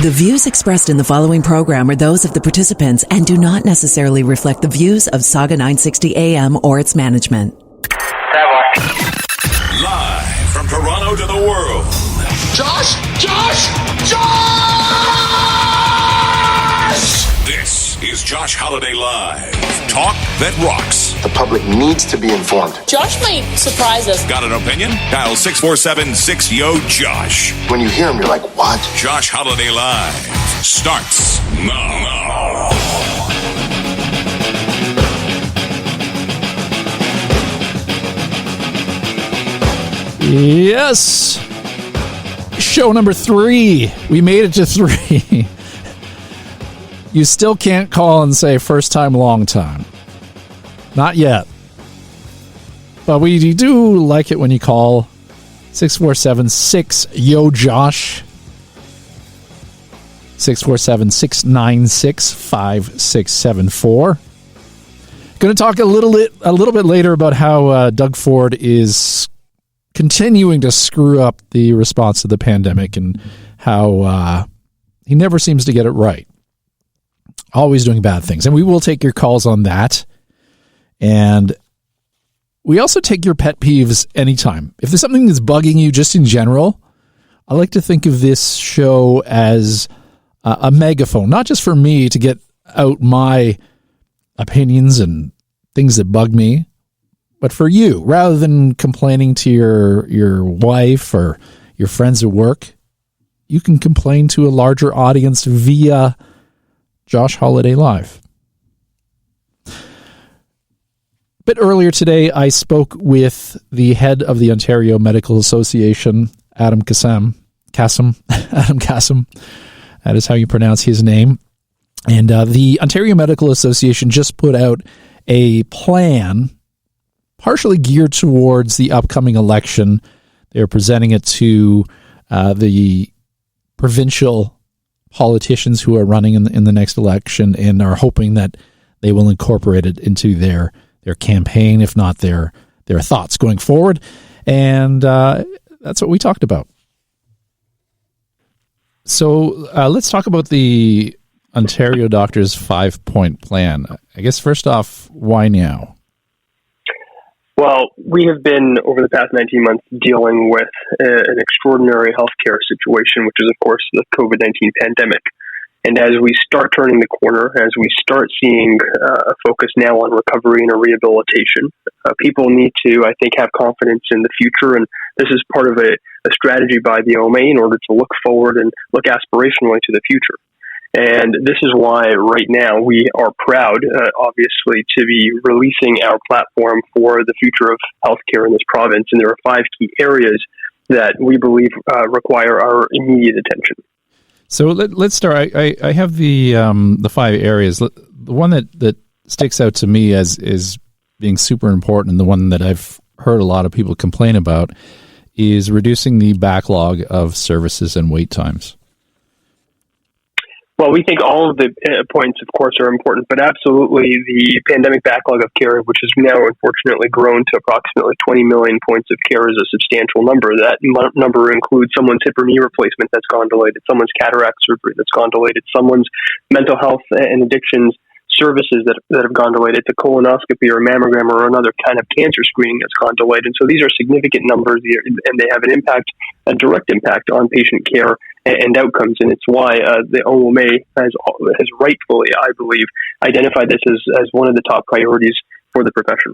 The views expressed in the following program are those of the participants and do not necessarily reflect the views of SAUGA960 AM or its management. Live from Toronto to the world. Josh! This is Josh Holiday Live. Talk that rocks. The public needs to be informed. Josh might surprise us. Got an opinion? Dial 647-6YO-JOSH. When you hear him, you're like, what? Josh Holiday Live starts now. Yes. Show number 3. We made it to 3. You still can't call and say first time, long time. Not yet. But we do like it when you call 647-6YO-JOSH. 647-696-5674. Going to talk a little bit later about how Doug Ford is continuing to screw up the response to the pandemic and how he never seems to get it right. Always doing bad things. And we will take your calls on that. And we also take your pet peeves anytime. If there's something that's bugging you just in general, I like to think of this show as a megaphone, not just for me to get out my opinions and things that bug me, but for you. Rather than complaining to your wife or your friends at work, you can complain to a larger audience via Josh Holiday Live. A bit earlier today, I spoke with the head of the Ontario Medical Association, Adam Kassam. Adam Kassam. That is how you pronounce his name. And the Ontario Medical Association just put out a plan partially geared towards the upcoming election. They're presenting it to the provincial politicians who are running in the next election and are hoping that they will incorporate it into their campaign, if not their thoughts going forward. And that's what we talked about. So let's talk about the Ontario Doctors 5-point plan. I guess first off, why now? Well, we have been, over the past 19 months, dealing with an extraordinary healthcare situation, which is, of course, the COVID-19 pandemic. And as we start turning the corner, as we start seeing a focus now on recovery and rehabilitation, people need to, I think, have confidence in the future. And this is part of a strategy by the OMA in order to look forward and look aspirationally to the future. And this is why right now we are proud, obviously, to be releasing our platform for the future of healthcare in this province. And there are 5 key areas that we believe require our immediate attention. So let's start. I have the 5 areas. The one that sticks out to me as being super important, and the one that I've heard a lot of people complain about, is reducing the backlog of services and wait times. Well, we think all of the points, of course, are important, but absolutely the pandemic backlog of care, which has now unfortunately grown to approximately 20 million points of care, is a substantial number. That number includes someone's hip or knee replacement that's gone delayed, someone's cataract surgery that's gone delayed, someone's mental health and addictions services that have gone delayed, it's a colonoscopy or a mammogram or another kind of cancer screening that's gone delayed. And so these are significant numbers, and they have an impact, a direct impact on patient care and outcomes. And it's why the OMA has rightfully, I believe, identified this as one of the top priorities for the profession.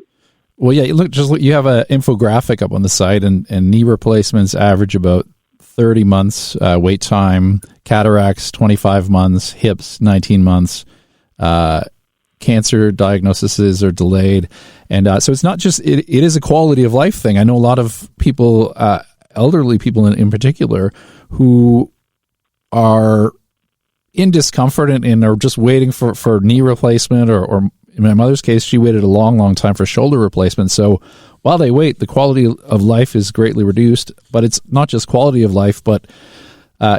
Well, yeah, look, you have an infographic up on the site, and knee replacements average about 30 months wait time, cataracts 25 months, hips 19 months. Cancer diagnoses are delayed. And so it's not just, it is a quality of life thing. I know a lot of people, elderly people in particular, who are in discomfort and are just waiting for knee replacement or in my mother's case, she waited a long, long time for shoulder replacement. So while they wait, the quality of life is greatly reduced. But it's not just quality of life, but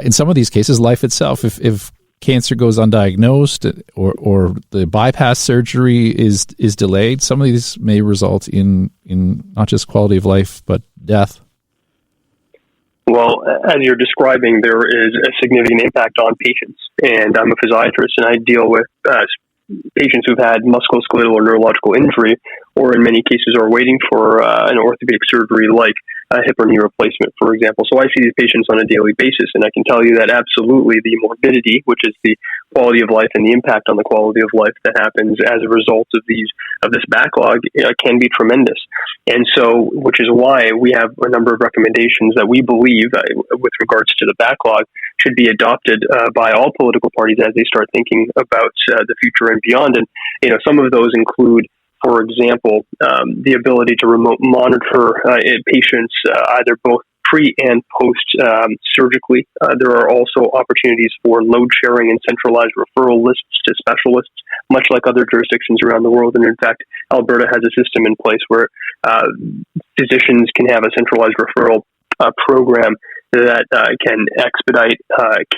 in some of these cases, life itself. If cancer goes undiagnosed or the bypass surgery is delayed, some of these may result in not just quality of life, but death. Well, as you're describing, there is a significant impact on patients. And I'm a physiatrist, and I deal with patients who've had musculoskeletal or neurological injury, or in many cases are waiting for an orthopedic surgery like a hip or knee replacement, for example. So I see these patients on a daily basis, and I can tell you that absolutely the morbidity, which is the quality of life and the impact on the quality of life that happens as a result of this backlog, can be tremendous. And so, which is why we have a number of recommendations that we believe, with regards to the backlog, should be adopted by all political parties as they start thinking about the future and beyond. And some of those include, for example, the ability to remote monitor patients either both pre and post surgically. There are also opportunities for load sharing and centralized referral lists to specialists, much like other jurisdictions around the world. And in fact, Alberta has a system in place where physicians can have a centralized referral program that can expedite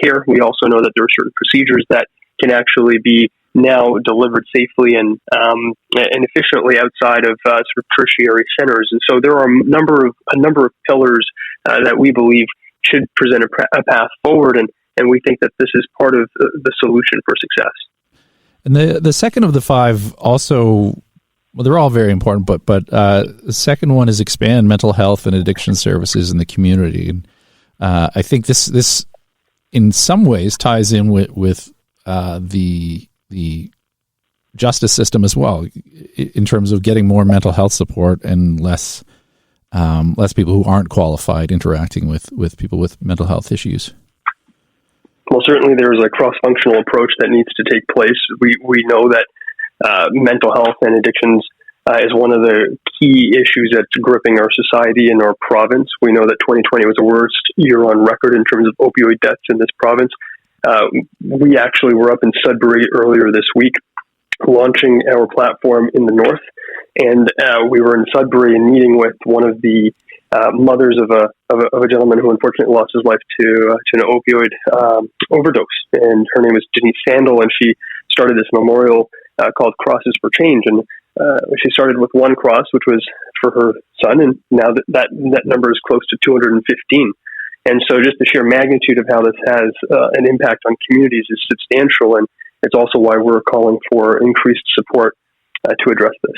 care. We also know that there are certain procedures that can actually be now delivered safely and efficiently outside of sort of tertiary centers. And so there are a number of pillars that we believe should present a path forward, and we think that this is part of the solution for success. And the second of the five also, well, they're all very important, but the second one is expand mental health and addiction services in the community. And I think this in some ways ties in with the justice system as well, in terms of getting more mental health support and less people who aren't qualified interacting with people with mental health issues. Well, certainly there is a cross-functional approach that needs to take place. We know that mental health and addictions is one of the key issues that's gripping our society and our province. We know that 2020 was the worst year on record in terms of opioid deaths in this province. We actually were up in Sudbury earlier this week, launching our platform in the north, and we were in Sudbury and meeting with one of the mothers of a gentleman who unfortunately lost his life to an opioid overdose, and her name is Denise Sandel, and she started this memorial called Crosses for Change, and she started with one cross, which was for her son, and now that number is close to 215. And so just the sheer magnitude of how this has an impact on communities is substantial, and it's also why we're calling for increased support to address this.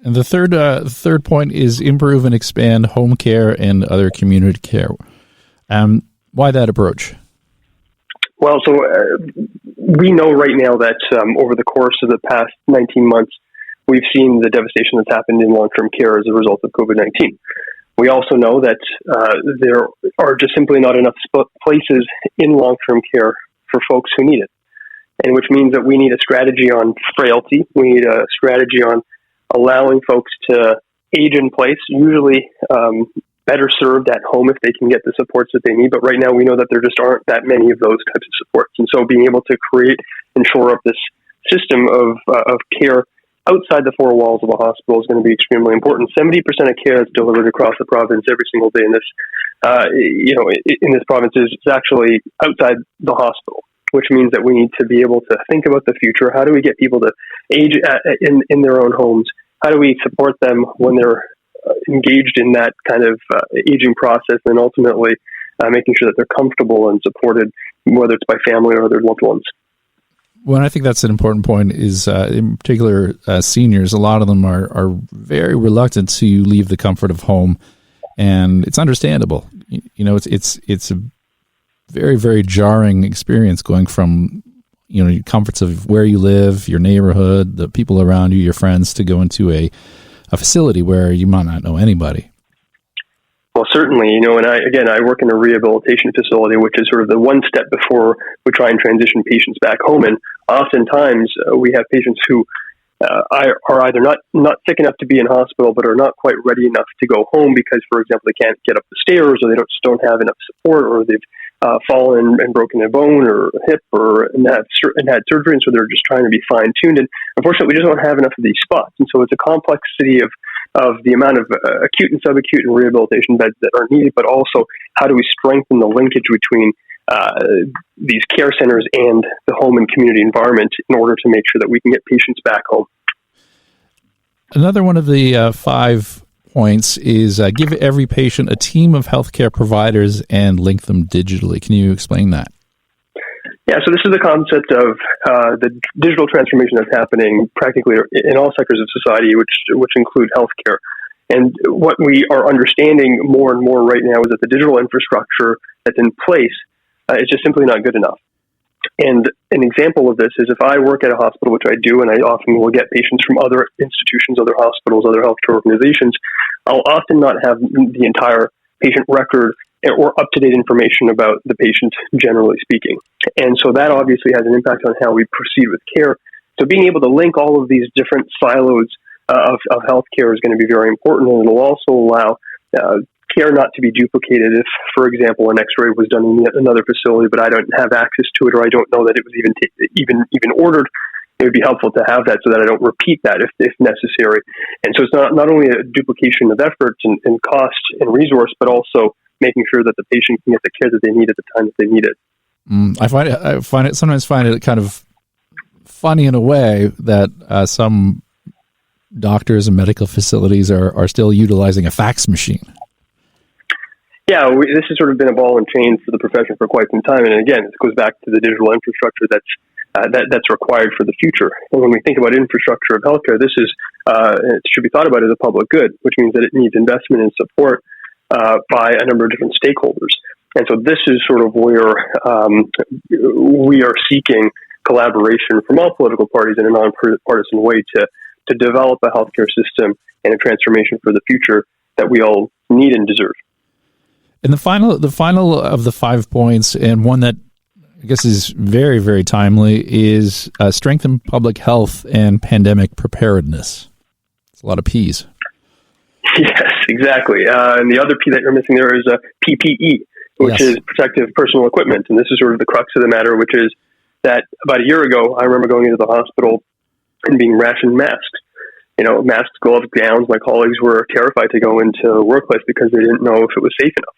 And the third point is improve and expand home care and other community care. Why that approach? Well, so we know right now that over the course of the past 19 months, we've seen the devastation that's happened in long-term care as a result of COVID-19. We also know that there are just simply not enough places in long-term care for folks who need it, and which means that we need a strategy on frailty. We need a strategy on allowing folks to age in place, usually better served at home if they can get the supports that they need. But right now we know that there just aren't that many of those types of supports. And so being able to create and shore up this system of care outside the four walls of a hospital is going to be extremely important. 70% of care that's delivered across the province every single day in this, in this province is actually outside the hospital, which means that we need to be able to think about the future. How do we get people to age in their own homes? How do we support them when they're engaged in that kind of aging process, and ultimately making sure that they're comfortable and supported, whether it's by family or other loved ones? Well, I think that's an important point is, in particular, seniors, a lot of them are very reluctant to leave the comfort of home, and it's understandable. You know, it's a very, very jarring experience going from, comforts of where you live, your neighborhood, the people around you, your friends, to go into a facility where you might not know anybody. Well, certainly, and I work in a rehabilitation facility, which is sort of the one step before we try and transition patients back home. And oftentimes we have patients who are either not sick enough to be in hospital, but are not quite ready enough to go home because, for example, they can't get up the stairs, or they don't have enough support, or they've fallen and broken a bone or a hip and had surgery, and so they're just trying to be fine-tuned. And unfortunately, we just don't have enough of these spots. And so it's a complexity of the amount of acute and subacute and rehabilitation beds that are needed, but also how do we strengthen the linkage between these care centers and the home and community environment in order to make sure that we can get patients back home. Another one of the 5 points is give every patient a team of healthcare providers and link them digitally. Can you explain that? Yeah, so this is the concept of the digital transformation that's happening practically in all sectors of society, which include healthcare. And what we are understanding more and more right now is that the digital infrastructure that's in place is just simply not good enough. And an example of this is if I work at a hospital, which I do, and I often will get patients from other institutions, other hospitals, other healthcare organizations, I'll often not have the entire patient record or up-to-date information about the patient, generally speaking. And so that obviously has an impact on how we proceed with care. So being able to link all of these different silos of healthcare is going to be very important, and it'll also allow care not to be duplicated. If, for example, an X-ray was done in another facility, but I don't have access to it, or I don't know that it was even ordered, it would be helpful to have that so that I don't repeat that if necessary. And so it's not only a duplication of efforts and cost and resource, but also making sure that the patient can get the care that they need at the time that they need it. I sometimes find it kind of funny in a way that some doctors and medical facilities are still utilizing a fax machine. Yeah, this has sort of been a ball and chain for the profession for quite some time. And again, this goes back to the digital infrastructure that's required for the future. And when we think about infrastructure of healthcare, this is it should be thought about as a public good, which means that it needs investment and support by a number of different stakeholders. And so this is sort of where we are seeking collaboration from all political parties in a nonpartisan way to develop a healthcare system and a transformation for the future that we all need and deserve. And the final of the 5 points, and one that I guess is very, very timely, is strengthen public health and pandemic preparedness. It's a lot of P's. Yes, exactly. And the other P that you're missing there is PPE, which is protective personal equipment. And this is sort of the crux of the matter, which is that about a year ago, I remember going into the hospital and being rationed masks. Masks, gloves, gowns. My colleagues were terrified to go into the workplace because they didn't know if it was safe enough.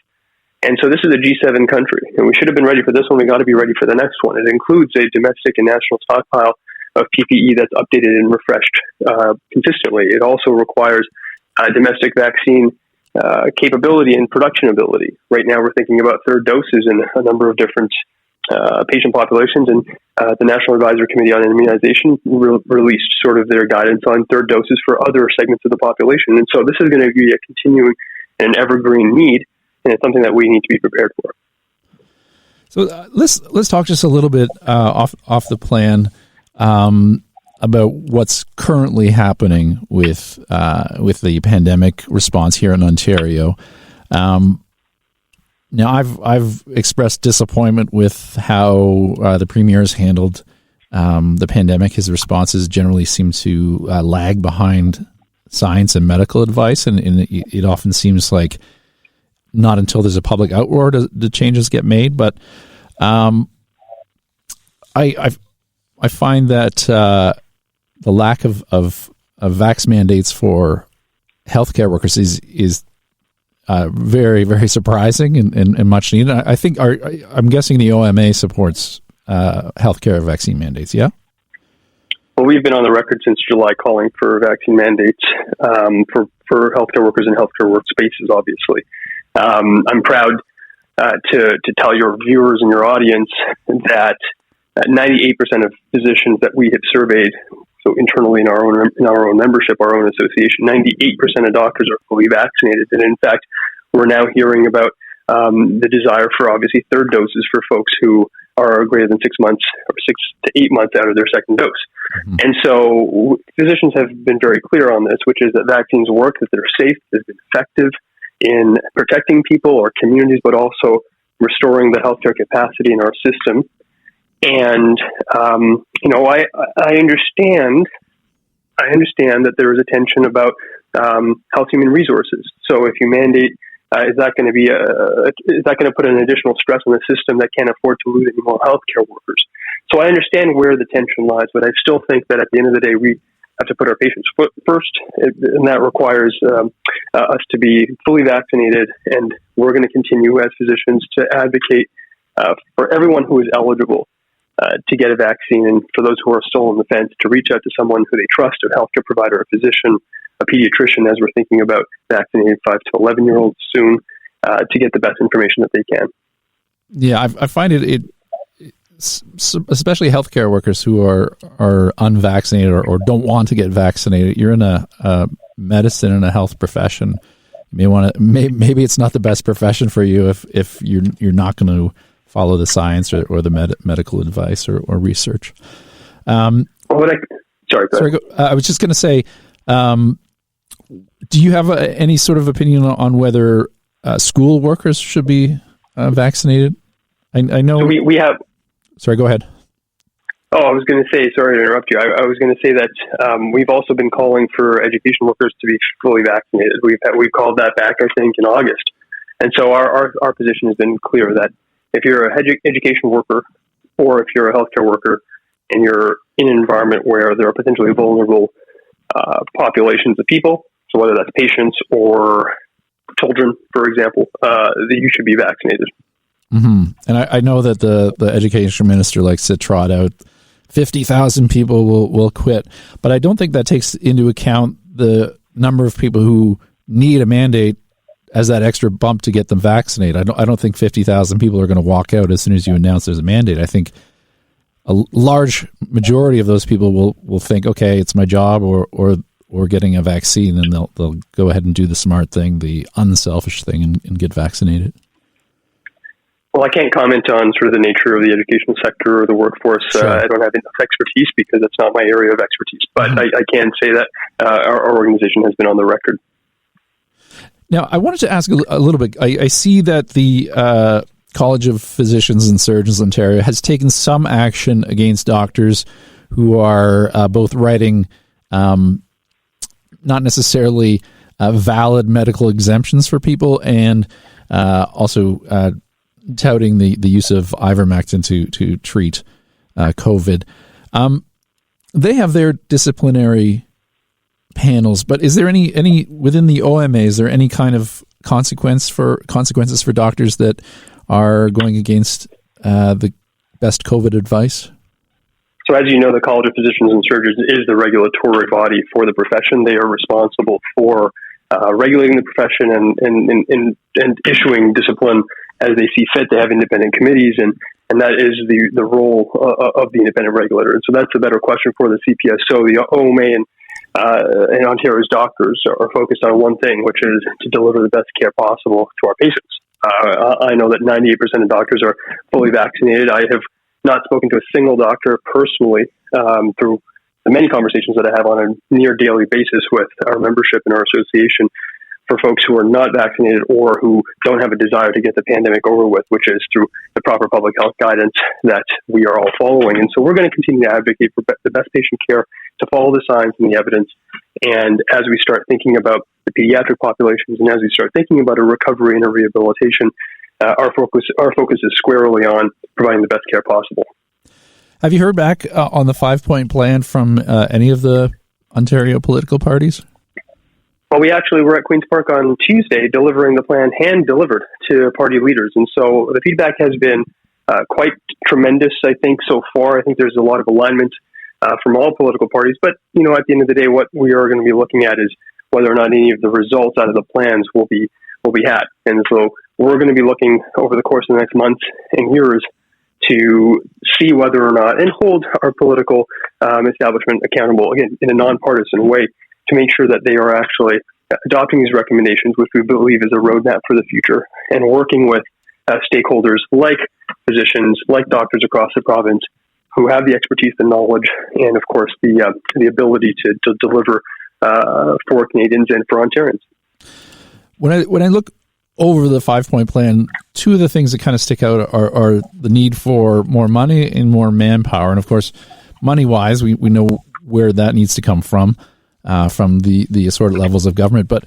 And so this is a G7 country, and we should have been ready for this one. We got to be ready for the next one. It includes a domestic and national stockpile of PPE that's updated and refreshed consistently. It also requires domestic vaccine capability and production ability. Right now, we're thinking about third doses in a number of different patient populations, and the National Advisory Committee on Immunization released sort of their guidance on third doses for other segments of the population. And so this is going to be a continuing and evergreen need, and it's something that we need to be prepared for. So let's talk just a little bit off the plan about what's currently happening with the pandemic response here in Ontario. Now, I've expressed disappointment with how the Premier has handled the pandemic. His responses generally seem to lag behind science and medical advice, and it often seems like not until there's a public outroar do the changes get made. But I find that the lack of vax mandates for healthcare workers is very, very surprising and much needed. I think I'm guessing the OMA supports healthcare vaccine mandates. Yeah. Well, we've been on the record since July calling for vaccine mandates for healthcare workers in healthcare workspaces. Obviously, I'm proud to tell your viewers and your audience that 98% of physicians that we have surveyed, so internally in our own membership, our own association, 98% of doctors are fully vaccinated. And in fact, we're now hearing about the desire for obviously third doses for folks who are greater than 6 months or 6 to 8 months out of their second dose. Mm-hmm. And so physicians have been very clear on this, which is that vaccines work, that they're safe, they've been effective in protecting people or communities, but also restoring the healthcare capacity in our system. And, I understand that there is a tension about health human resources. So if you mandate is that going to put an additional stress on the system that can't afford to lose any more healthcare workers? So I understand where the tension lies, but I still think that at the end of the day, we have to put our patients first, and that requires us to be fully vaccinated. And we're going to continue as physicians to advocate for everyone who is eligible to get a vaccine, and for those who are still on the fence, to reach out to someone who they trust, a healthcare provider, a physician, a pediatrician, as we're thinking about vaccinating 5 to 11-year-olds soon, to get the best information that they can. Yeah, I find it especially healthcare workers who are unvaccinated or don't want to get vaccinated. You're in a medicine and a health profession. You may want to. Maybe it's not the best profession for you if you're not going to follow the science or the medical advice or research. I was just going to say, do you have any sort of opinion on whether school workers should be vaccinated? I know so we have. Sorry, go ahead. Oh, I was going to say, sorry to interrupt you. I was going to say that we've also been calling for education workers to be fully vaccinated. We've called that back, I think, in August. And so our position has been clear that if you're an education worker or if you're a healthcare worker and you're in an environment where there are potentially vulnerable populations of people, so whether that's patients or children, for example, that you should be vaccinated. Mm-hmm. And I know that the education minister likes to trot out 50,000 people will quit, but I don't think that takes into account the number of people who need a mandate as that extra bump to get them vaccinated. I don't think 50,000 people are going to walk out as soon as you announce there's a mandate. I think a large majority of those people will think, okay, it's my job or getting a vaccine, and they'll go ahead and do the smart thing, the unselfish thing, and get vaccinated. Well, I can't comment on sort of the nature of the educational sector or the workforce. Sure. I don't have enough expertise because that's not my area of expertise. But I can say that our organization has been on the record. Now, I wanted to ask a little bit. I see that the College of Physicians and Surgeons Ontario has taken some action against doctors who are both writing not necessarily valid medical exemptions for people and also touting the use of ivermectin to treat COVID. They have their disciplinary panels, but is there any within the OMA? Is there any kind of consequences for doctors that are going against the best COVID advice? So, as you know, the College of Physicians and Surgeons is the regulatory body for the profession. They are responsible for regulating the profession and issuing discipline as they see fit. They have independent committees, and that is the role of the independent regulator. And so that's a better question for the CPSO. The OMA and Ontario's doctors are focused on one thing, which is to deliver the best care possible to our patients. I know that 98% of doctors are fully vaccinated. I have not spoken to a single doctor personally through the many conversations that I have on a near daily basis with our membership and our association for folks who are not vaccinated or who don't have a desire to get the pandemic over with, which is through the proper public health guidance that we are all following. And so we're going to continue to advocate for the best patient care, to follow the science and the evidence. And as we start thinking about the pediatric populations and as we start thinking about a recovery and a rehabilitation, our focus is squarely on providing the best care possible. Have you heard back on the 5-point plan from any of the Ontario political parties? Well, we actually were at Queen's Park on Tuesday delivering the plan hand-delivered to party leaders. And so the feedback has been quite tremendous, I think, so far. I think there's a lot of alignment from all political parties. But, you know, at the end of the day, what we are going to be looking at is whether or not any of the results out of the plans will be had. And so we're going to be looking over the course of the next months and years to see whether or not, and hold our political establishment accountable, again, in a nonpartisan way, to make sure that they are actually adopting these recommendations, which we believe is a roadmap for the future, and working with stakeholders like physicians, like doctors across the province, who have the expertise, the knowledge, and of course the ability to deliver for Canadians and for Ontarians. When I look over the 5-point plan, two of the things that kind of stick out are the need for more money and more manpower. And of course, money-wise, we know where that needs to come from the assorted levels of government. But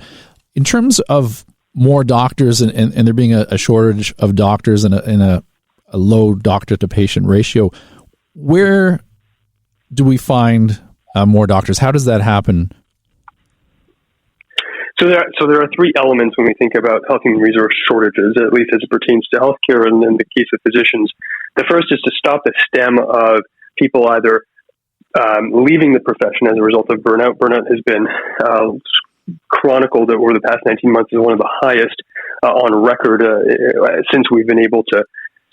in terms of more doctors and there being a shortage of doctors and a low doctor-to-patient ratio, where do we find more doctors? How does that happen? So there are three elements when we think about health human resource shortages, at least as it pertains to healthcare and in the case of physicians. The first is to stop the stem of people either leaving the profession as a result of burnout. Burnout has been chronicled over the past 19 months as one of the highest on record since we've been able to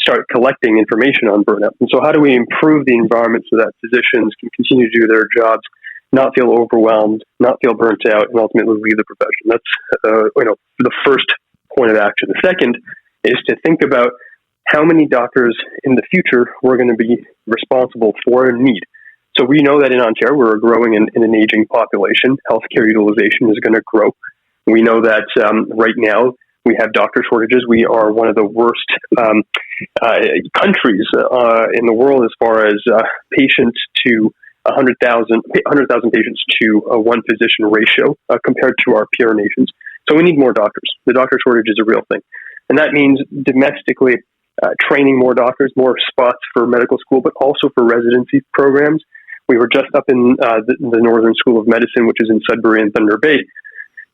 start collecting information on burnout. And so how do we improve the environment so that physicians can continue to do their jobs, not feel overwhelmed, not feel burnt out, and ultimately leave the profession? That's the first point of action. The second is to think about how many doctors in the future we're going to be responsible for and need. So we know that in Ontario, we're growing in an aging population. Healthcare utilization is going to grow. We know that right now we have doctor shortages. We are one of the worst countries in the world as far as patients to 100,000 patients to one physician ratio compared to our peer nations. So we need more doctors. The doctor shortage is a real thing. And that means domestically training more doctors, more spots for medical school, but also for residency programs. We were just up in the Northern School of Medicine, which is in Sudbury and Thunder Bay,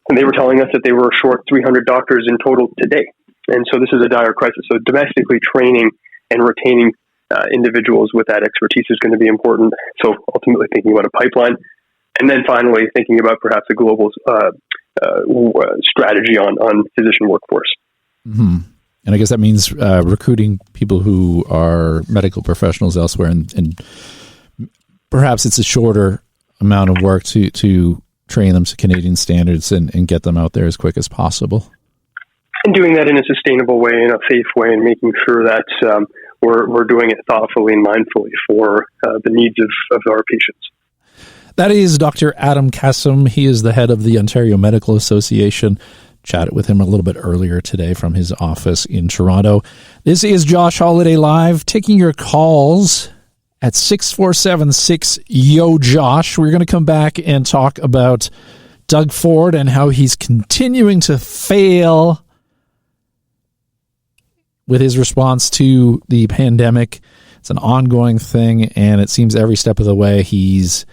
and they were telling us that they were short 300 doctors in total today. And so this is a dire crisis. So domestically training and retaining individuals with that expertise is going to be important. So ultimately thinking about a pipeline. And then finally thinking about perhaps a global strategy on physician workforce. Mm-hmm. And I guess that means recruiting people who are medical professionals elsewhere, and perhaps it's a shorter amount of work to train them to Canadian standards and get them out there as quick as possible. And doing that in a sustainable way, in a safe way, and making sure that we're doing it thoughtfully and mindfully for the needs of our patients. That is Dr. Adam Kassam. He is the head of the Ontario Medical Association. Chatted with him a little bit earlier today from his office in Toronto. This is Josh Holiday Live, taking your calls at 647-6-YO-JOSH. We're going to come back and talk about Doug Ford and how he's continuing to fail with his response to the pandemic. It's an ongoing thing, and it seems every step of the way he's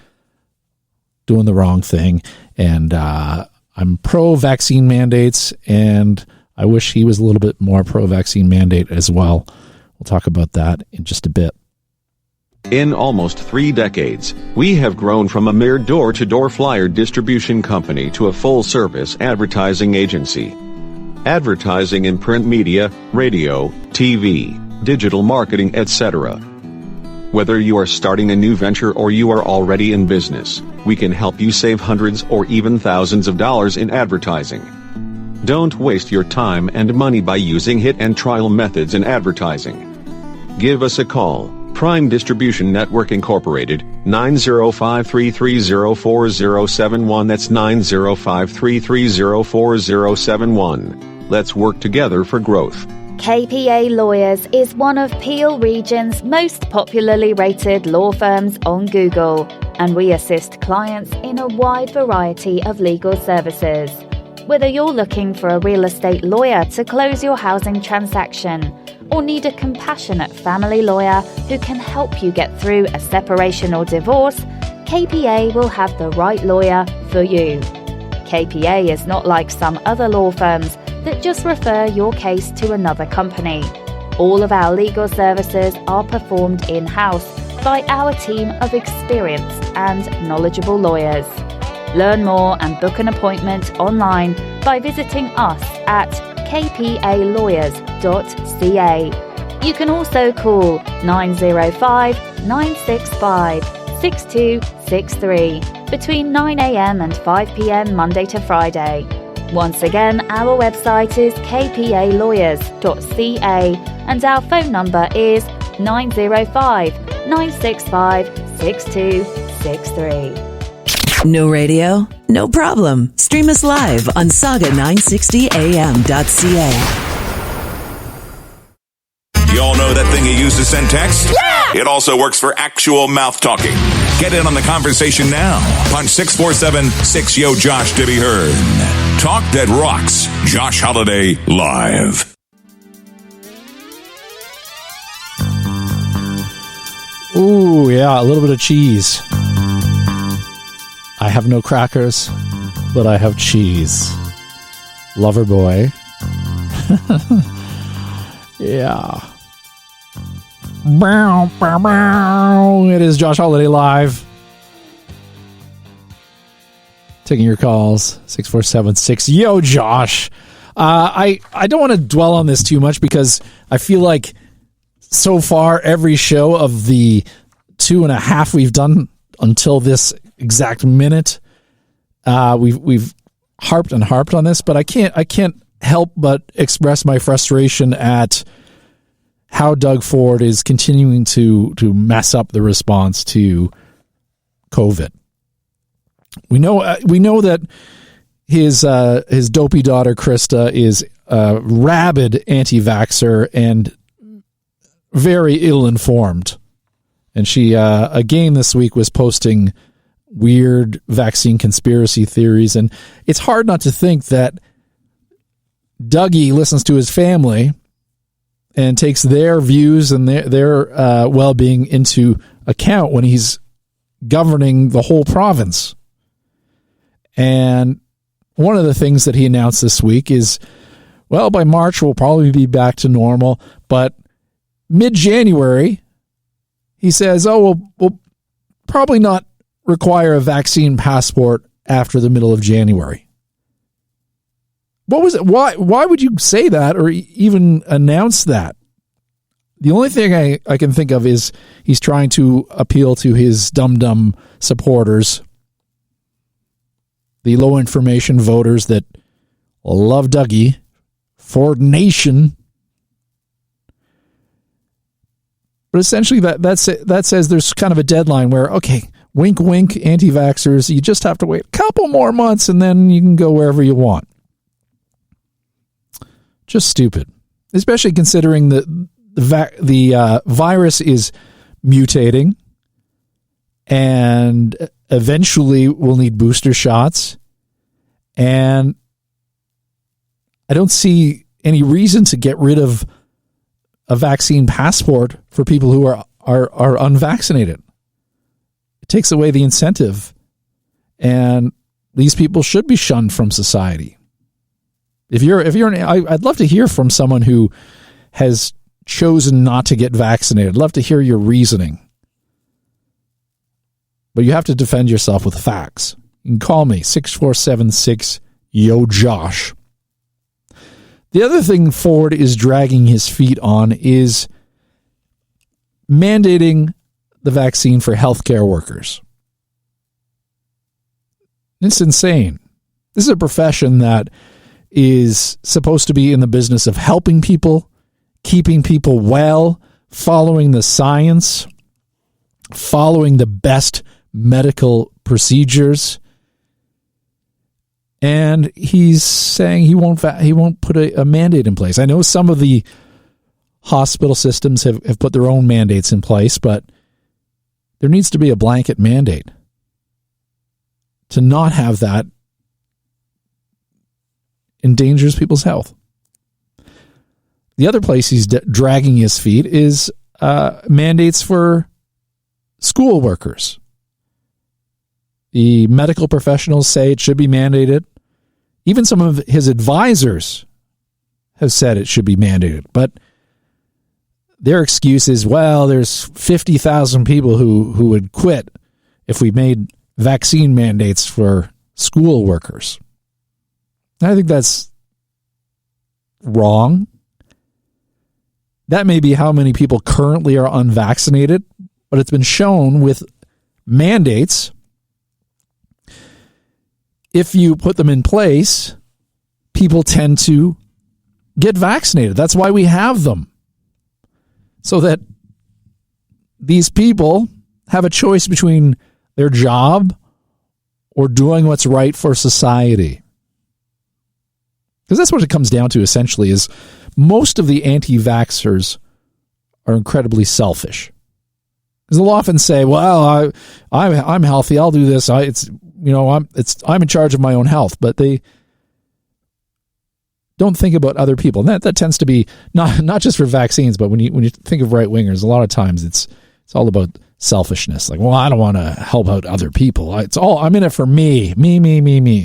doing the wrong thing. And I'm pro-vaccine mandates, and I wish he was a little bit more pro-vaccine mandate as well. We'll talk about that in just a bit. In almost 3 decades, we have grown from a mere door-to-door flyer distribution company to a full-service advertising agency. Advertising in print media, radio, TV, digital marketing, etc. Whether you are starting a new venture or you are already in business, we can help you save hundreds or even thousands of dollars in advertising. Don't waste your time and money by using hit and trial methods in advertising. Give us a call. Prime Distribution Network Incorporated, 905-330-4071. That's 905-330-4071. Let's work together for growth. KPA Lawyers is one of Peel Region's most popularly rated law firms on Google, and we assist clients in a wide variety of legal services. Whether you're looking for a real estate lawyer to close your housing transaction, or need a compassionate family lawyer who can help you get through a separation or divorce, KPA will have the right lawyer for you. KPA is not like some other law firms that just refer your case to another company. All of our legal services are performed in-house by our team of experienced and knowledgeable lawyers. Learn more and book an appointment online by visiting us at kpalawyers.ca. You can also call 905-965-6263 between 9 a.m. and 5 p.m. Monday to Friday. Once again, our website is kpalawyers.ca and our phone number is 905-965-6263. No radio? No problem. Stream us live on SAUGA960am.ca. You all know that thing you use to send text? Yeah! It also works for actual mouth talking. Get in on the conversation now. Punch 647-6YO-JOSH to be heard. Talk that rocks. Josh Holiday Live. Ooh, yeah, a little bit of cheese. I have no crackers, but I have cheese. Lover boy. Yeah. It is Josh Holiday Live. Taking your calls. 647-6YO-JOSH. I don't want to dwell on this too much because I feel like so far every show of the 2.5 we've done until this exact minute, we've harped on this, but I can't help but express my frustration at how Doug Ford is continuing to mess up the response to COVID. We know that his dopey daughter Krista is a rabid anti-vaxxer and very ill-informed. And she, again this week, was posting weird vaccine conspiracy theories. And it's hard not to think that Dougie listens to his family and takes their views and their well-being into account when he's governing the whole province. And one of the things that he announced this week is, well, by March we'll probably be back to normal, but mid-January, he says, we'll probably not require a vaccine passport after the middle of January. What was it? Why would you say that or even announce that? The only thing I can think of is he's trying to appeal to his dum-dum supporters, the low-information voters that love Dougie, Ford Nation. But essentially that says there's kind of a deadline where, okay, wink, wink, anti-vaxxers, you just have to wait a couple more months and then you can go wherever you want. Just stupid, especially considering the virus is mutating and eventually we'll need booster shots. And I don't see any reason to get rid of a vaccine passport for people who are unvaccinated. It takes away the incentive, and these people should be shunned from society. I'd love to hear from someone who has chosen not to get vaccinated. I'd love to hear your reasoning. But you have to defend yourself with facts. You can call me, 647-6YO-JOSH. The other thing Ford is dragging his feet on is mandating the vaccine for healthcare workers. It's insane. This is a profession that is supposed to be in the business of helping people, keeping people well, following the science, following the best medical procedures. And he's saying he won't put a mandate in place. I know some of the hospital systems have put their own mandates in place, but there needs to be a blanket mandate. To not have that endangers people's health. The other place he's dragging his feet is mandates for school workers. The medical professionals say it should be mandated. Even some of his advisors have said it should be mandated. But their excuse is, well, there's 50,000 people who would quit if we made vaccine mandates for school workers. I think that's wrong. That may be how many people currently are unvaccinated, but it's been shown with mandates, if you put them in place, people tend to get vaccinated. That's why we have them. So that these people have a choice between their job or doing what's right for society. Because that's what it comes down to, essentially, is most of the anti-vaxxers are incredibly selfish. Because they'll often say, "Well, I'm healthy. I'll do this. I'm in charge of my own health." But they don't think about other people. And that tends to be not just for vaccines, but when you think of right wingers, a lot of times it's all about selfishness. Like, well, I don't want to help out other people. I'm in it for me.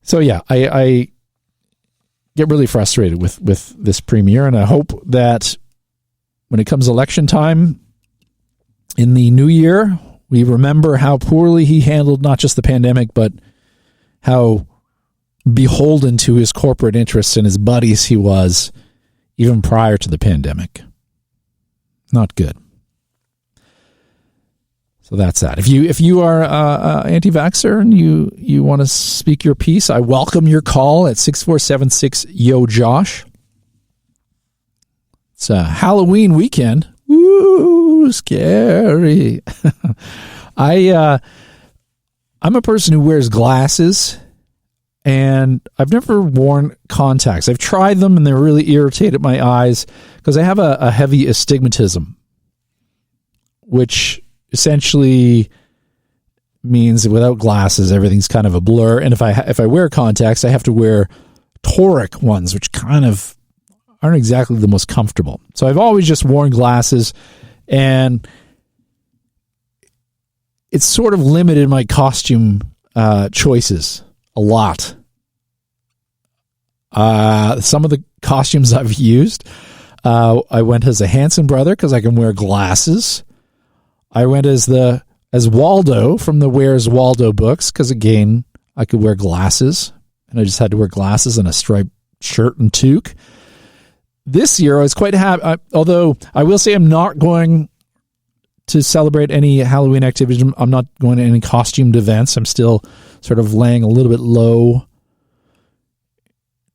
So yeah, I get really frustrated with this premier, and I hope that when it comes election time in the new year, we remember how poorly he handled not just the pandemic, but how beholden to his corporate interests and his buddies he was even prior to the pandemic. Not good. So that's that. If you are anti-vaxxer and you want to speak your piece, I welcome your call at 647-6-YO-JOSH. It's a Halloween weekend. Woo, scary. I'm a person who wears glasses, and I've never worn contacts. I've tried them, and they're really irritated my eyes because I have a heavy astigmatism, which essentially means that without glasses, everything's kind of a blur. And if I wear contacts, I have to wear toric ones, which kind of aren't exactly the most comfortable. So I've always just worn glasses, and it's sort of limited my costume choices a lot. Some of the costumes I've used, I went as a Hanson brother because I can wear glasses. I went as Waldo from the Where's Waldo books because, again, I could wear glasses, and I just had to wear glasses and a striped shirt and toque. This year, I was quite happy, although I will say I'm not going to celebrate any Halloween activities. I'm not going to any costumed events. I'm still sort of laying a little bit low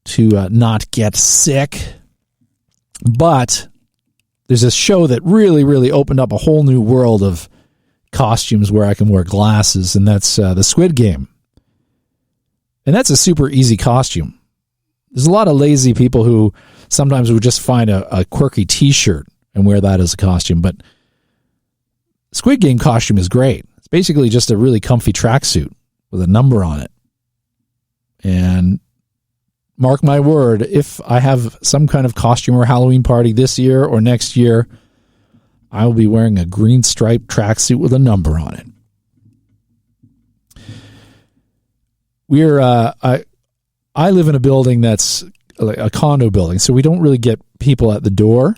to not get sick. But there's this show that really, really opened up a whole new world of costumes where I can wear glasses, and that's the Squid Game. And that's a super easy costume. There's a lot of lazy people who sometimes would just find a quirky T-shirt and wear that as a costume, but Squid Game costume is great. It's basically just a really comfy tracksuit with a number on it. And mark my word, if I have some kind of costume or Halloween party this year or next year, I will be wearing a green striped tracksuit with a number on it. I live in a building that's a condo building, so we don't really get people at the door,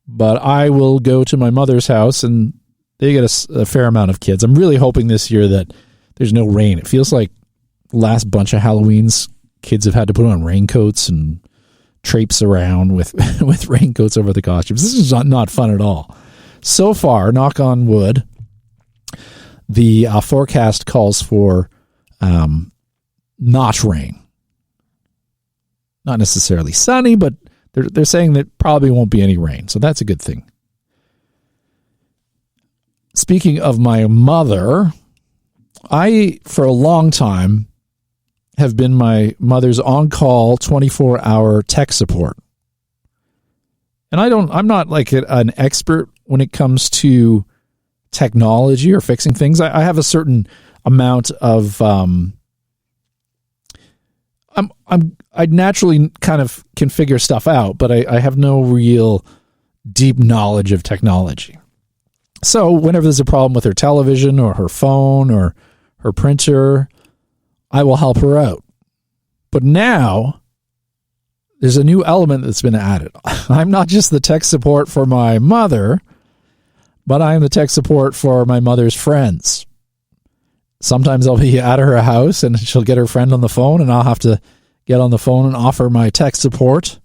but I will go to my mother's house, and they get a fair amount of kids. I'm really hoping this year that there's no rain. It feels like the last bunch of Halloweens, kids have had to put on raincoats and traipse around with raincoats over the costumes. This is not fun at all. So far, knock on wood, the forecast calls for not rain. Not necessarily sunny, but they're saying that probably won't be any rain, so that's a good thing. Speaking of my mother, I, for a long time, have been my mother's on-call 24-hour tech support. And I'm not like an expert when it comes to technology or fixing things. I have a certain amount of I naturally kind of can figure stuff out, but I have no real deep knowledge of technology. So whenever there's a problem with her television or her phone or her printer, I will help her out. But now there's a new element that's been added. I'm not just the tech support for my mother, but I am the tech support for my mother's friends. Sometimes I'll be at her house and she'll get her friend on the phone, and I'll have to get on the phone and offer my tech support.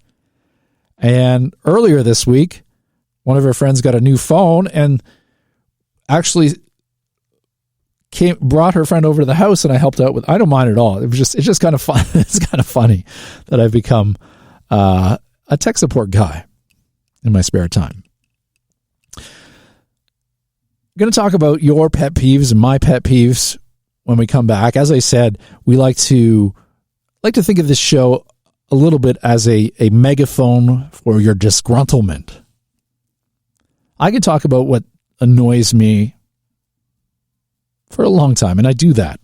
And earlier this week, one of her friends got a new phone and actually brought her friend over to the house, and I helped out with. I don't mind at all. It's just kind of fun. It's kind of funny that I've become a tech support guy in my spare time. I'm going to talk about your pet peeves and my pet peeves when we come back. As I said, we like to think of this show a little bit as a megaphone for your disgruntlement. I could talk about what annoys me for a long time, and I do that.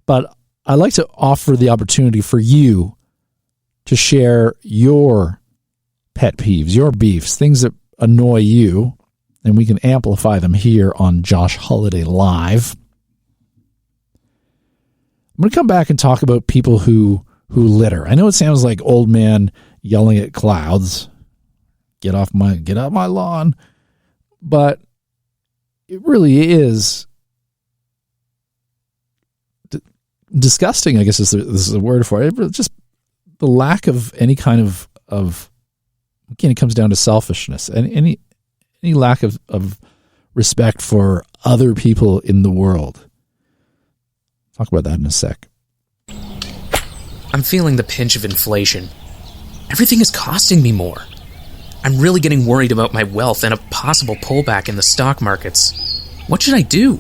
But I like to offer the opportunity for you to share your pet peeves, your beefs, things that annoy you, and we can amplify them here on Josh Holiday Live. I'm going to come back and talk about people who litter. I know it sounds like old man yelling at clouds. Get off my lawn. But it really is disgusting, I guess this is the word for it. Just the lack of any kind of again, it comes down to selfishness and any lack of respect for other people in the world. Talk about that in a sec. I'm feeling the pinch of inflation. Everything is costing me more. I'm really getting worried about my wealth and a possible pullback in the stock markets. What should I do?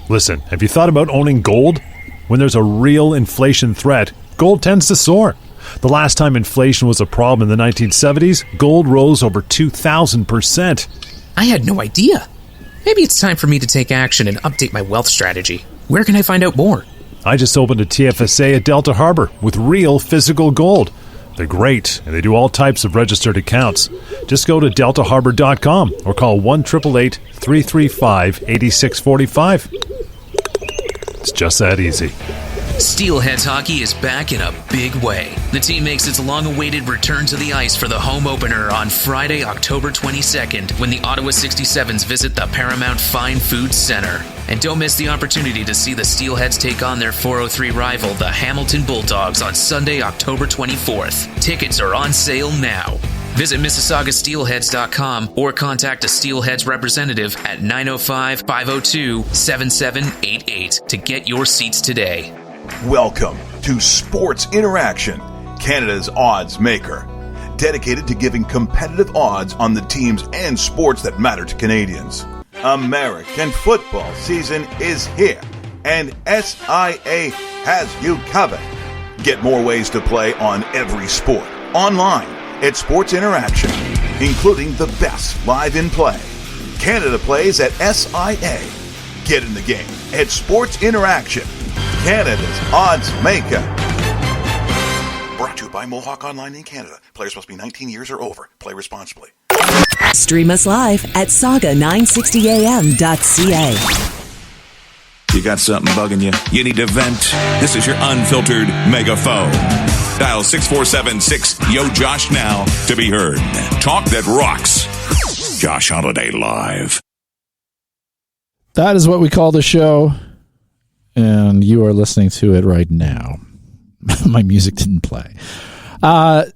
Listen, have you thought about owning gold? When there's a real inflation threat, gold tends to soar. The last time inflation was a problem in the 1970s, gold rose over 2,000%. I had no idea. Maybe it's time for me to take action and update my wealth strategy. Where can I find out more? I just opened a TFSA at Delta Harbor with real physical gold. They're great, and they do all types of registered accounts. Just go to deltaharbor.com or call 1-888-335-8645. It's just that easy. Steelheads hockey is back in a big way. The team makes its long-awaited return to the ice for the home opener on Friday, October 22nd, when the Ottawa 67s visit the Paramount Fine Foods Center. And don't miss the opportunity to see the Steelheads take on their 403 rival, the Hamilton Bulldogs, on Sunday, October 24th. Tickets are on sale now. Visit MississaugaSteelheads.com or contact a Steelheads representative at 905-502-7788 to get your seats today. Welcome to Sports Interaction, Canada's odds maker. Dedicated to giving competitive odds on the teams and sports that matter to Canadians. American football season is here, and SIA has you covered. Get more ways to play on every sport online at Sports Interaction, including the best live in play. Canada plays at SIA. Get in the game at Sports Interaction, Canada's odds maker. Brought to you by Mohawk Online in Canada. Players must be 19 years or over. Play responsibly. Stream us live at SAUGA960am.ca. You got something bugging you? You need to vent? This is your unfiltered megaphone. Dial 647-6-YO-JOSH now to be heard. Talk that rocks. Josh Holiday Live. That is what we call the show, and you are listening to it right now. My music didn't play. There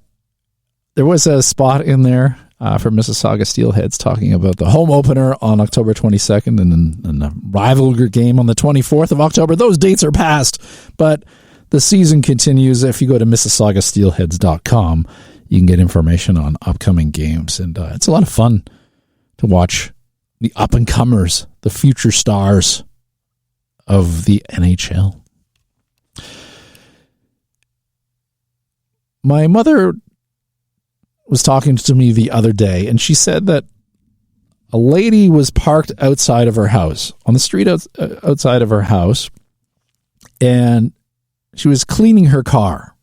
was a spot in there for Mississauga Steelheads talking about the home opener on October 22nd and the rivalry game on the 24th of October. Those dates are past, but the season continues. If you go to MississaugaSteelheads.com, you can get information on upcoming games, and it's a lot of fun to watch the up-and-comers, the future stars of the NHL. My mother was talking to me the other day, and she said that a lady was parked outside of her house, on the street outside of her house, and she was cleaning her car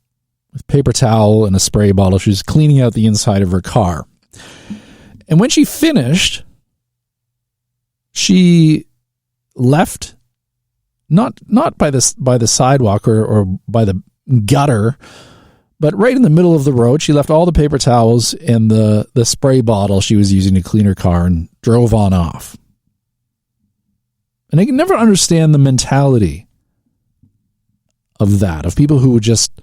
with paper towel and a spray bottle. She was cleaning out the inside of her car. And when she finished, she left, not by the sidewalk or by the gutter, but right in the middle of the road. She left all the paper towels and the spray bottle she was using to clean her car and drove on off. And I can never understand the mentality of that, of people who would just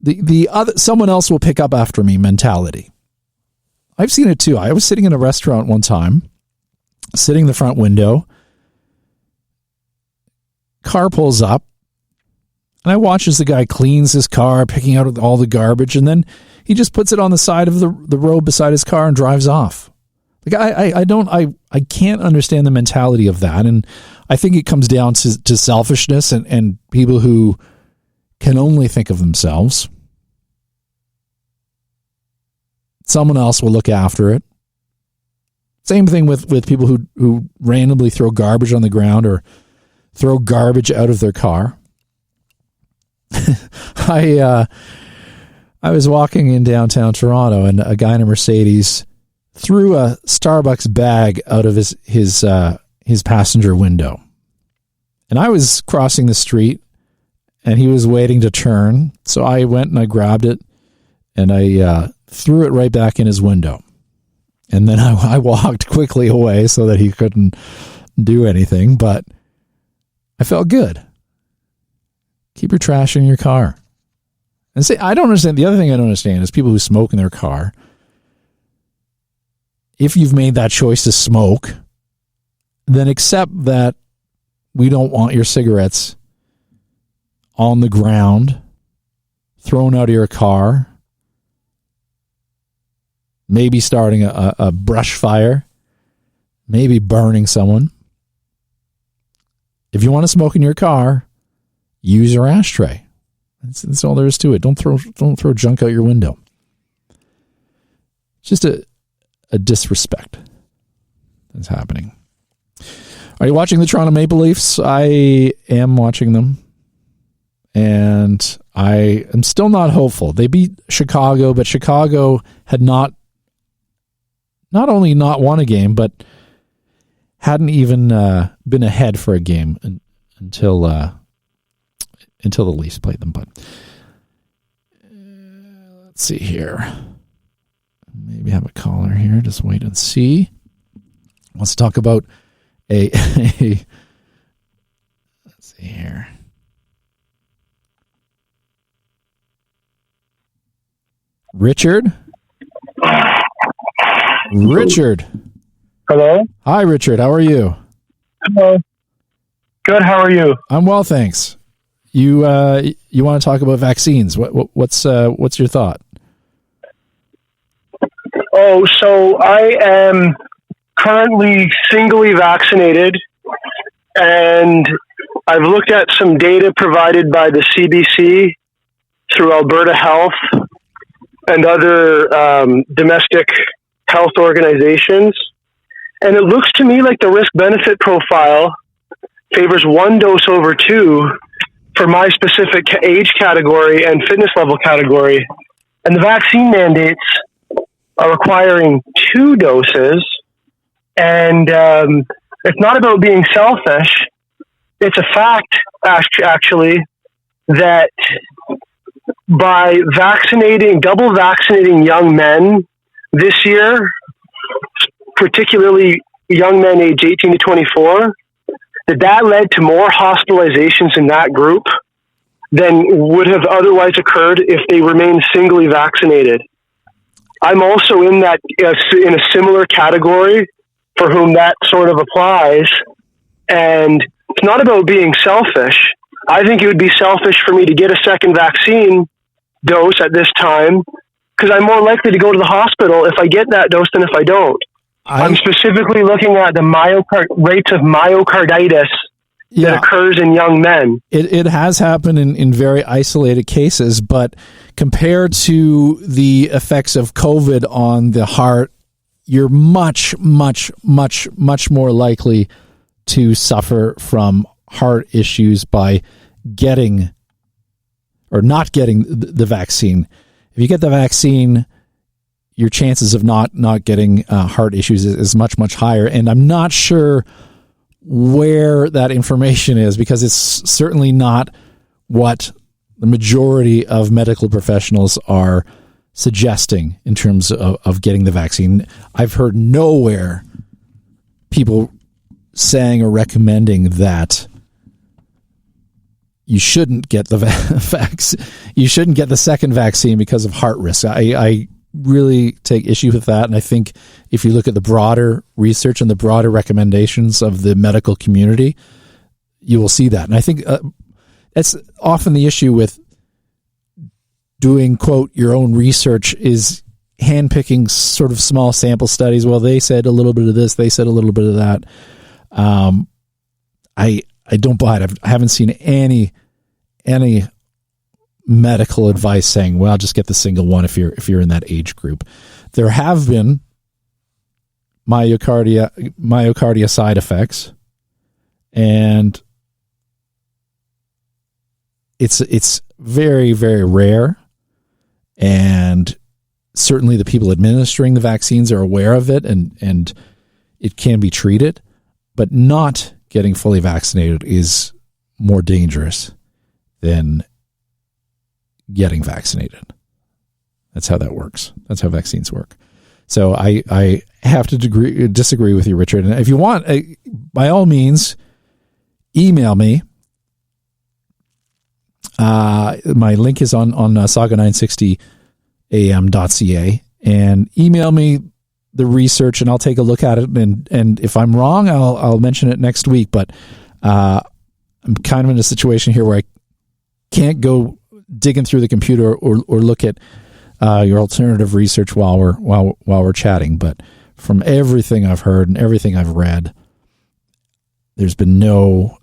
the other, someone else will pick up after me mentality. I've seen it too. I was sitting in a restaurant one time, sitting in the front window. Car pulls up, and I watch as the guy cleans his car, picking out all the garbage, and then he just puts it on the side of the road beside his car and drives off. Like I can't understand the mentality of that, and I think it comes down to selfishness and people who can only think of themselves. someone else will look after it. Same thing with people who randomly throw garbage on the ground or throw garbage out of their car. I was walking in downtown Toronto, and a guy in a Mercedes threw a Starbucks bag out of his passenger window. And I was crossing the street, and he was waiting to turn, so I went and I grabbed it, and I threw it right back in his window. And then I walked quickly away so that he couldn't do anything, but I felt good. Keep your trash in your car. And see, I don't understand. The other thing I don't understand is people who smoke in their car. If you've made that choice to smoke, then accept that we don't want your cigarettes on the ground, thrown out of your car, maybe starting a brush fire, maybe burning someone. If you want to smoke in your car, use your ashtray. That's all there is to it. Don't throw junk out your window. It's just a disrespect that's happening. Are you watching the Toronto Maple Leafs? I am watching them. And I am still not hopeful. They beat Chicago, but Chicago had not only not won a game, but hadn't even been ahead for a game until the Leafs played them. But let's see here. Maybe have a caller here. Just wait and see. Let's talk about let's see here. Richard? Richard. Hello? Hi, Richard. How are you? Hello. Good. How are you? I'm well, thanks. You want to talk about vaccines? What's your thought? Oh, so I am currently singly vaccinated, and I've looked at some data provided by the CBC through Alberta Health and other domestic health organizations. And it looks to me like the risk-benefit profile favors one dose over two for my specific age category and fitness level category. And the vaccine mandates are requiring 2 doses. And it's not about being selfish. It's a fact, actually, that by double vaccinating young men this year, particularly young men age 18 to 24, that led to more hospitalizations in that group than would have otherwise occurred if they remained singly vaccinated. I'm also in a similar category for whom that sort of applies. And it's not about being selfish. I think it would be selfish for me to get a second vaccine dose at this time because I'm more likely to go to the hospital if I get that dose than if I don't. I'm specifically looking at the rates of myocarditis that occurs in young men. It has happened in very isolated cases, but compared to the effects of COVID on the heart, you're much, much, much, much more likely to suffer from heart issues by getting or not getting the vaccine. If you get the vaccine, your chances of not getting heart issues is much, much higher. And I'm not sure where that information is because it's certainly not what the majority of medical professionals are suggesting in terms of getting the vaccine. I've heard nowhere people saying or recommending that you shouldn't get the you shouldn't get the second vaccine because of heart risk. I really take issue with that, and I think if you look at the broader research and the broader recommendations of the medical community, you will see that. And I think that's often the issue with doing, quote, your own research is handpicking sort of small sample studies. Well, they said a little bit of this, they said a little bit of that. I don't buy it. I haven't seen any medical advice saying, well, just get the single one if you're in that age group. there have been myocardia side effects, and it's very, very rare, and certainly the people administering the vaccines are aware of it, and it can be treated, but not getting fully vaccinated is more dangerous than getting vaccinated. That's how that works. That's how vaccines work. So I have to disagree with you, Richard. And if you want, by all means, email me. My link is on SAUGA960am.ca, and email me the research, and I'll take a look at it. And if I'm wrong, I'll mention it next week. But I'm kind of in a situation here where I can't go digging through the computer or look at your alternative research while we're chatting. But from everything I've heard and everything I've read, there's been no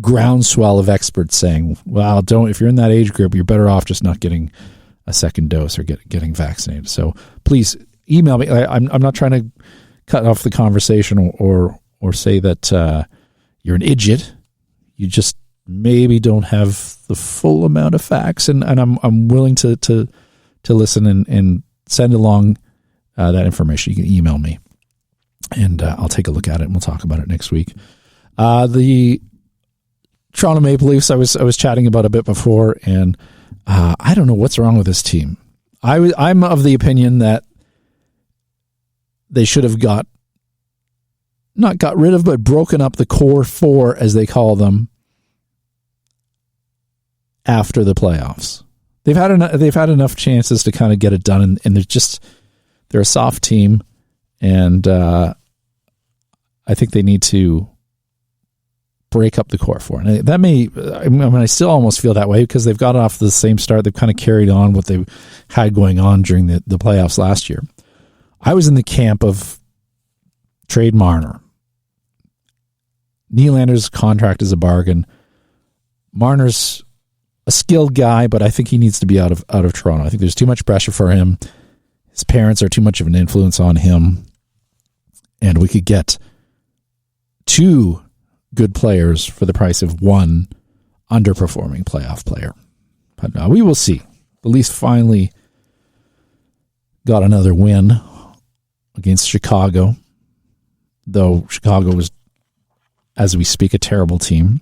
groundswell of experts saying, well, if you're in that age group, you're better off just not getting a second dose or getting vaccinated. So please email me. I'm not trying to cut off the conversation or say that you're an idiot. You just maybe don't have the full amount of facts, and I'm willing to listen and send along that information. You can email me, and I'll take a look at it, and we'll talk about it next week. The Toronto Maple Leafs, I was chatting about a bit before, and I don't know what's wrong with this team. I'm of the opinion that they should have not got rid of, but broken up the core four, as they call them, after the playoffs. They've had enough chances to kind of get it done, and they're a soft team, and I think they need to break up the core four. And that I still almost feel that way because they've got off the same start. They've kind of carried on what they had going on during the playoffs last year. I was in the camp of trade Marner. Nylander's contract is a bargain. Marner's a skilled guy, but I think he needs to be out of Toronto. I think there's too much pressure for him. His parents are too much of an influence on him. And we could get two good players for the price of one underperforming playoff player. But we will see. The Leafs finally got another win against Chicago, though Chicago was, as we speak, a terrible team.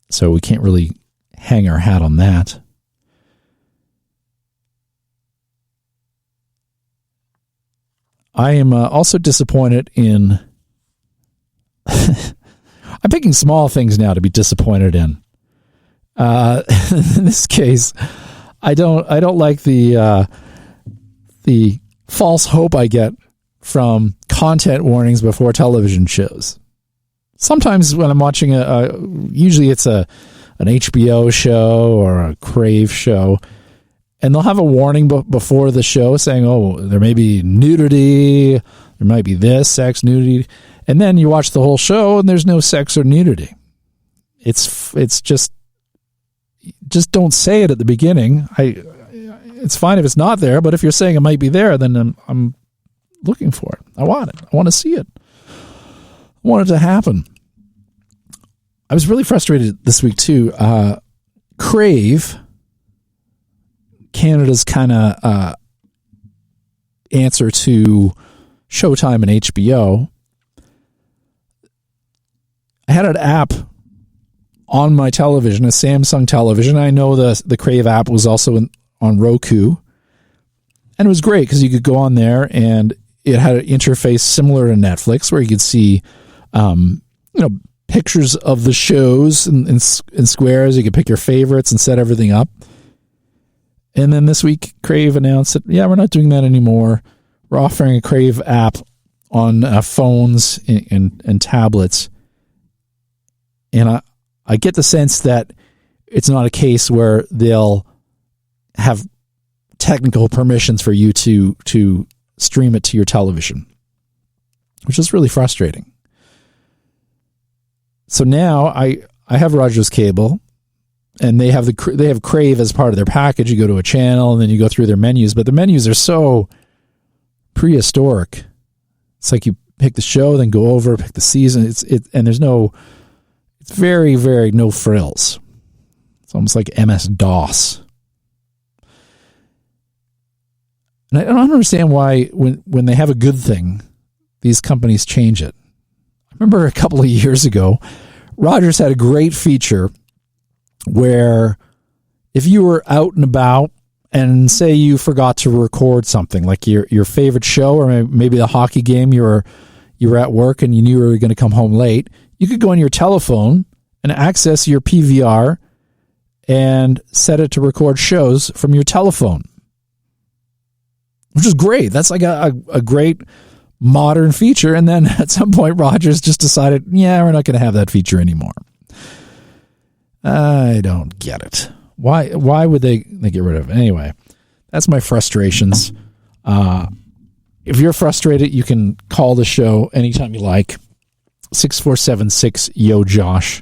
So we can't really hang our hat on that. I am also disappointed in... I'm picking small things now to be disappointed in. In this case, I don't like the false hope I get from content warnings before television shows. Sometimes when I'm watching usually it's an HBO show or a Crave show, and they'll have a warning before the show saying, "Oh, there may be nudity, there might be this, sex, nudity." And then you watch the whole show and there's no sex or nudity. It's just don't say it at the beginning. It's fine if it's not there, but if you're saying it might be there, then I'm looking for it. I want it. I want to see it. I want it to happen. I was really frustrated this week too. Crave, Canada's kind of answer to Showtime and HBO, I had an app on my television, a Samsung television. I know the Crave app was also on Roku, and it was great because you could go on there and it had an interface similar to Netflix where you could see, pictures of the shows in squares. You could pick your favorites and set everything up. And then this week, Crave announced that, we're not doing that anymore. We're offering a Crave app on phones and tablets. And I get the sense that it's not a case where they'll have technical permissions for you to stream it to your television, which is really frustrating. So now I have Rogers Cable, and they have Crave as part of their package. You go to a channel and then you go through their menus, but the menus are so prehistoric. It's like you pick the show, then go over, pick the season. It's very, very no frills. It's almost like MS-DOS. And I don't understand why when they have a good thing, these companies change it. I remember a couple of years ago, Rogers had a great feature where if you were out and about and say you forgot to record something like your favorite show or maybe the hockey game, you were at work and you knew you were going to come home late, you could go on your telephone and access your PVR and set it to record shows from your telephone, which is great. That's like a great modern feature. And then at some point, Rogers just decided, we're not going to have that feature anymore. I don't get it. Why would they get rid of it? Anyway, that's my frustrations. If you're frustrated, you can call the show anytime you like. 647-6-YO-JOSH.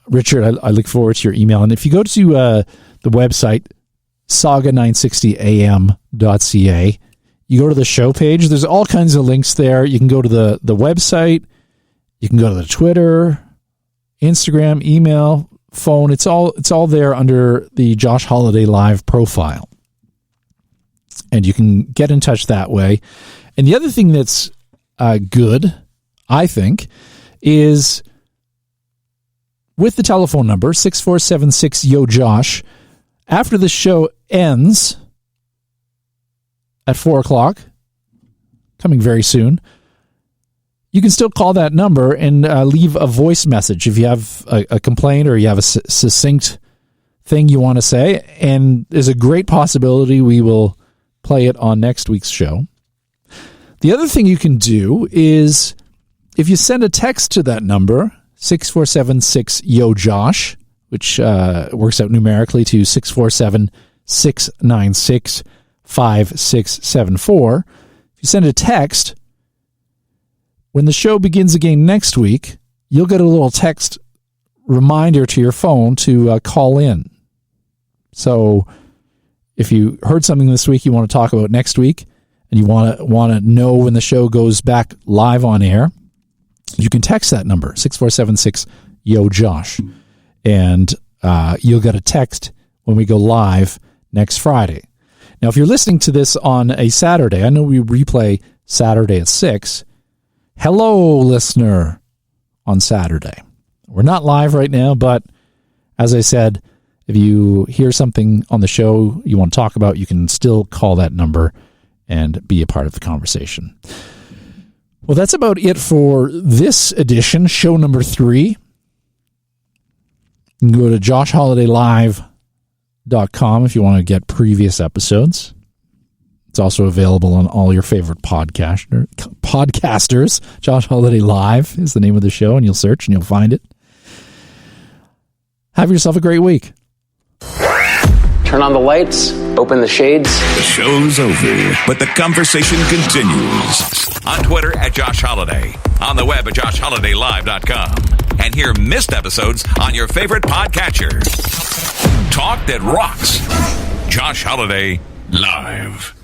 Richard, I look forward to your email. And if you go to the website, SAUGA960am.ca, you go to the show page. There's all kinds of links there. You can go to the website. You can go to the Twitter, Instagram, email, phone. It's all there under the Josh Holiday Live profile. And you can get in touch that way. And the other thing that's good, I think, is with the telephone number, 647-6-YO-JOSH, after the show ends at 4 o'clock, coming very soon, you can still call that number and leave a voice message if you have a complaint or you have a succinct thing you want to say. And there's a great possibility we will play it on next week's show. The other thing you can do is if you send a text to that number, 647-6-YO-JOSH, which works out numerically to 647-696-5674. If you send a text, when the show begins again next week, you'll get a little text reminder to your phone to call in. So if you heard something this week you want to talk about next week, and you want to know when the show goes back live on air, you can text that number, 647-6-YO-JOSH. And you'll get a text when we go live next Friday. Now, if you're listening to this on a Saturday, I know we replay Saturday at 6. Hello, listener, on Saturday. We're not live right now, but as I said, if you hear something on the show you want to talk about, you can still call that number and be a part of the conversation. Well, that's about it for this edition, show number 3. You can go to joshholidaylive.com if you want to get previous episodes. It's also available on all your favorite podcasters. Josh Holiday Live is the name of the show, and you'll search and you'll find it. Have yourself a great week. Turn on the lights, open the shades. The show's over, but the conversation continues. On Twitter at Josh Holiday, on the web at joshholidaylive.com, and hear missed episodes on your favorite podcatcher. Talk that rocks. Josh Holiday Live.